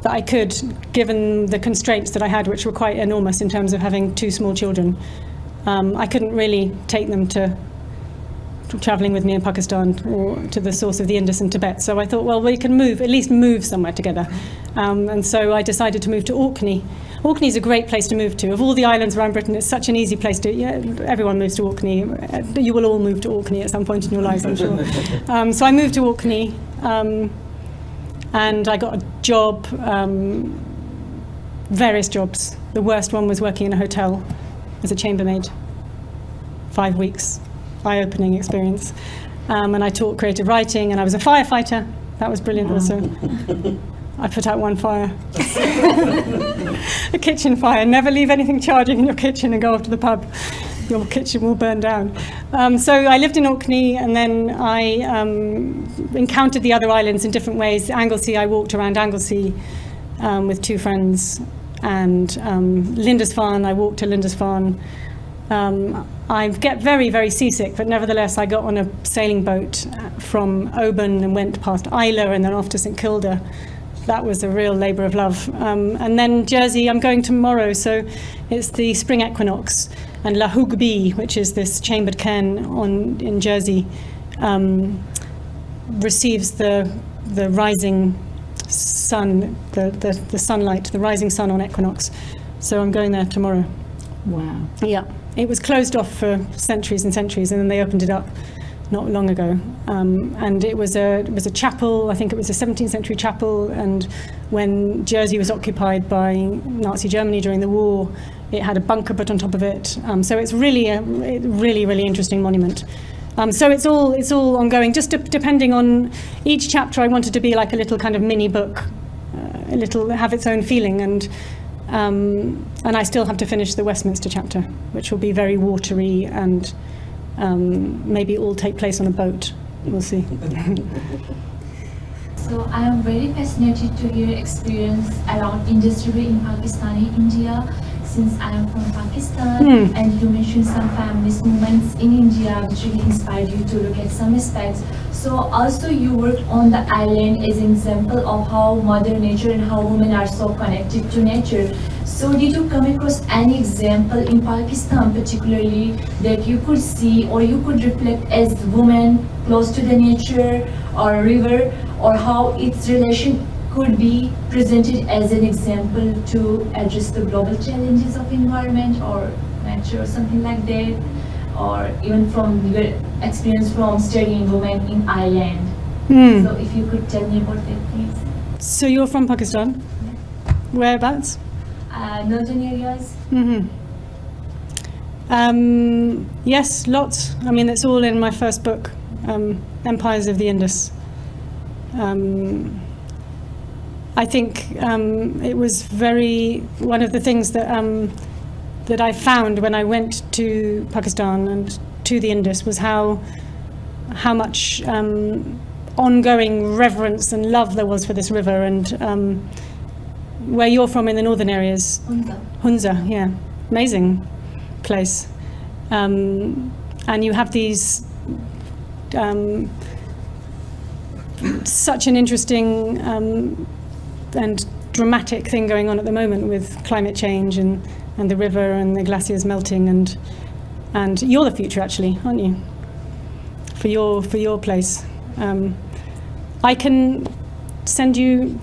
that I could, given the constraints that I had, which were quite enormous in terms of having two small children. I couldn't really take them to traveling with me in Pakistan or to the source of the Indus in Tibet. So I thought, well, we can at least move somewhere together. And so I decided to move to Orkney. Orkney is a great place to move to. Of all the islands around Britain, it's such an easy place to, everyone moves to Orkney. You will all move to Orkney at some point in your lives, I'm sure. So I moved to Orkney, and I got a job, various jobs. The worst one was working in a hotel as a chambermaid, 5 weeks. Eye-opening experience. And I taught creative writing, and I was a firefighter. That was brilliant also. I put out one fire. A kitchen fire. Never leave anything charging in your kitchen and go off to the pub. Your kitchen will burn down. So I lived in Orkney, and then I encountered the other islands in different ways. Anglesey, I walked around Anglesey with two friends, and Lindisfarne, I walked to Lindisfarne. I get very, very seasick, but nevertheless I got on a sailing boat from Oban and went past Isla and then off to St Kilda. That was a real labour of love. And then Jersey, I'm going tomorrow, so it's the spring equinox. and La Hugby, which is this chambered cairn in Jersey, receives the rising sun, the sunlight, the rising sun on equinox. So I'm going there tomorrow. Wow. Yeah, it was closed off for centuries and centuries, and then they opened it up not long ago. And it was a chapel. I think it was a 17th century chapel. And when Jersey was occupied by Nazi Germany during the war, it had a bunker put on top of it. So it's really a really interesting monument. So it's all ongoing. Just depending on each chapter, I wanted to be like a little kind of mini book, have its own feeling, and I still have to finish the Westminster chapter, which will be very watery and maybe all take place on a boat. We'll see. So I am very fascinated to hear experience around Indus River in Pakistani India, since I am from Pakistan, and you mentioned some feminist movements in India which really inspired you to look at some aspects. So also you worked on the island as an example of how Mother Nature and how women are so connected to nature. So did you come across any example in Pakistan particularly that you could see or you could reflect as women close to the nature or river, or how its relation could be presented as an example to address the global challenges of environment or nature or something like that, or even from your experience from studying women in Ireland? So if you could tell me about that, please. So you're from Pakistan? Yeah. Whereabouts? Northern areas. Yes, lots. I mean, it's all in my first book, Empires of the Indus. I think it was one of the things that I found when I went to Pakistan and to the Indus was how much ongoing reverence and love there was for this river. And where you're from in the northern areas, Hunza, yeah, amazing place. And you have these such an interesting and dramatic thing going on at the moment with climate change and the river and the glaciers melting, and you're the future actually, aren't you? For your place. I can send you.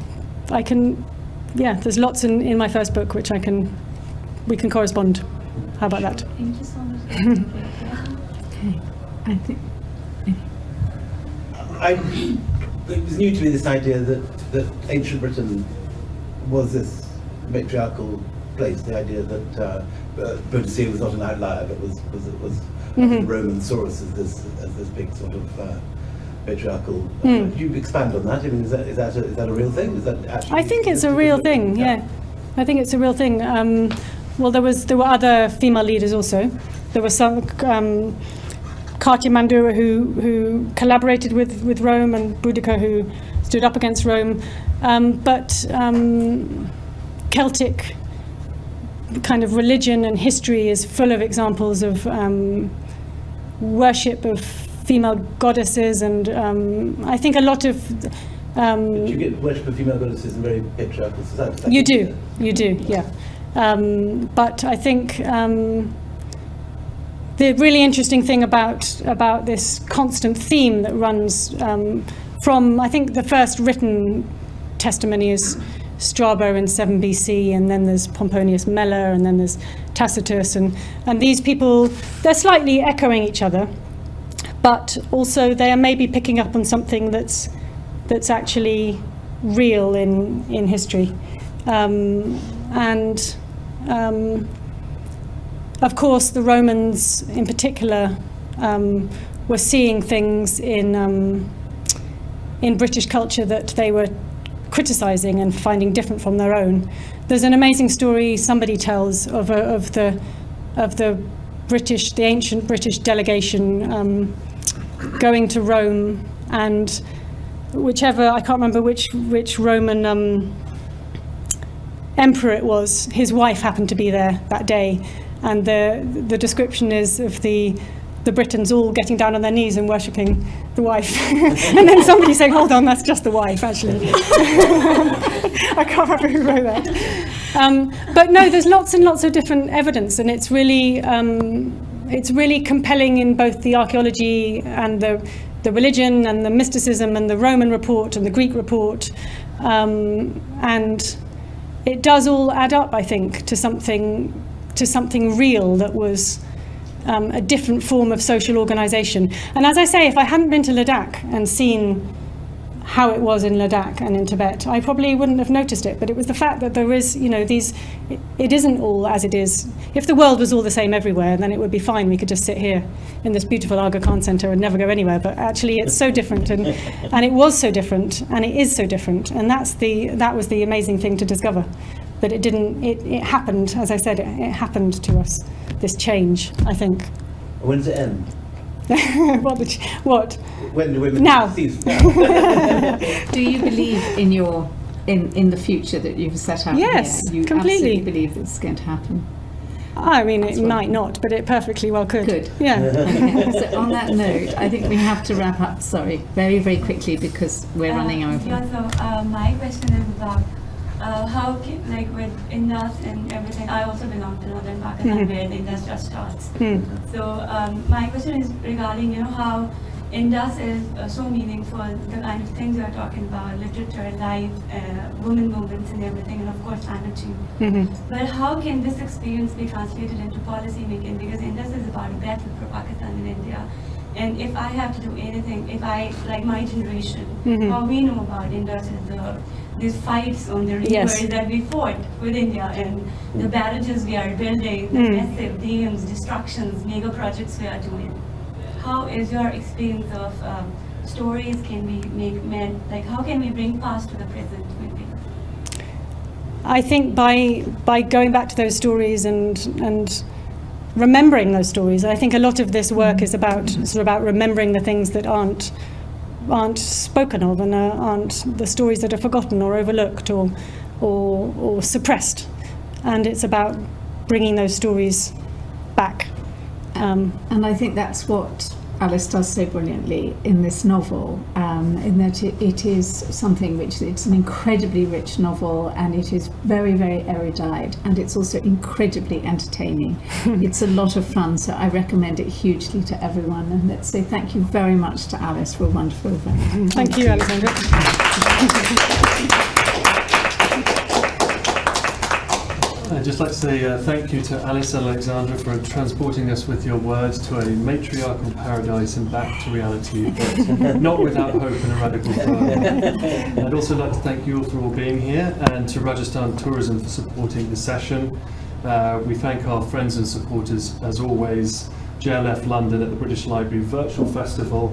Yeah. There's lots in my first book which we can correspond. How about that? Thank you so much. Okay. I think. It was new to me, this idea that ancient Britain was this matriarchal place. The idea that Boadicea was not an outlier, but was the Roman saw us as this big sort of matriarchal. Could you expand on that? I mean, is that a real thing? Is that actually? I think it's a real thing. Yeah, I think it's a real thing. Well, there were other female leaders also. There were some. Cartier Mandura who collaborated with Rome, and Boudica who stood up against Rome, but Celtic kind of religion and history is full of examples of worship of female goddesses, and I think a lot of you get worship of female goddesses in very patriarchal societies. You do, yeah. But I think the really interesting thing about this constant theme that runs from, I think the first written testimony is Strabo in 7 BC, and then there's Pomponius Mela, and then there's Tacitus, and these people, they're slightly echoing each other, but also they are maybe picking up on something that's actually real in history. Of course, the Romans, in particular, were seeing things in British culture that they were criticising and finding different from their own. There's an amazing story somebody tells of the ancient British delegation going to Rome, and I can't remember which Roman emperor it was. His wife happened to be there that day. And the description is of the the Britons all getting down on their knees and worshipping the wife, and then somebody saying, "Hold on, that's just the wife." Actually, I can't remember who wrote that. But no, there's lots and lots of different evidence, and it's really compelling in both the archaeology and the religion and the mysticism and the Roman report and the Greek report, and it does all add up, I think, to something real that was a different form of social organisation. And as I say, if I hadn't been to Ladakh and seen how it was in Ladakh and in Tibet, I probably wouldn't have noticed it. But it was the fact that there is, it isn't all as it is. If the world was all the same everywhere, then it would be fine. We could just sit here in this beautiful Aga Khan Centre and never go anywhere. But actually, it's so different, and it was so different, and it is so different. And that was the amazing thing to discover, that it happened. As I said, it happened to us. This change, I think. When does it end? What? When now. Do you believe in the future that you've set out? Yes, here? You completely. Absolutely believe that it's going to happen. I mean, it might not, but it perfectly well could. Good. Yeah. Okay. So on that note, I think we have to wrap up. Sorry, very, very quickly, because we're running over. Yeah. So my question is about how, like with Indus and everything, I also belong to northern Pakistan where the Indus just starts. So my question is regarding, how Indus is so meaningful, the kind of things you are talking about, literature, life, women movements and everything, and of course energy. But how can this experience be translated into policy making? Because Indus is about a battle for Pakistan and India. And if I have to do anything, if I, like my generation, how we know about Indus is these fights on the rivers that we fought with India, and the barrages we are building, the massive dams, destructions, mega projects we are doing. How is your experience of stories can be made, like how can we bring past to the present maybe? I think by going back to those stories and remembering those stories. I think a lot of this work is about remembering the things that aren't spoken of and aren't the stories that are forgotten or overlooked or suppressed, and it's about bringing those stories back. And I think that's what Alice does so brilliantly in this novel, in that it is something which, it's an incredibly rich novel, and it is very, very erudite, and it's also incredibly entertaining. It's a lot of fun, so I recommend it hugely to everyone. And let's say thank you very much to Alice for a wonderful event. Thank you, Alexandra. I'd just like to say thank you to Alice and Alexandra for transporting us with your words to a matriarchal paradise and back to reality, but not without hope and a radical turn. I'd also like to thank you all for all being here, and to Rajasthan Tourism for supporting the session. We thank our friends and supporters as always. JLF London at the British Library Virtual Festival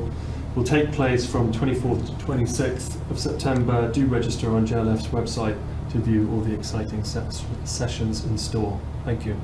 will take place from 24th to 26th of September. Do register on JLF's website to view all the exciting sessions in store. Thank you.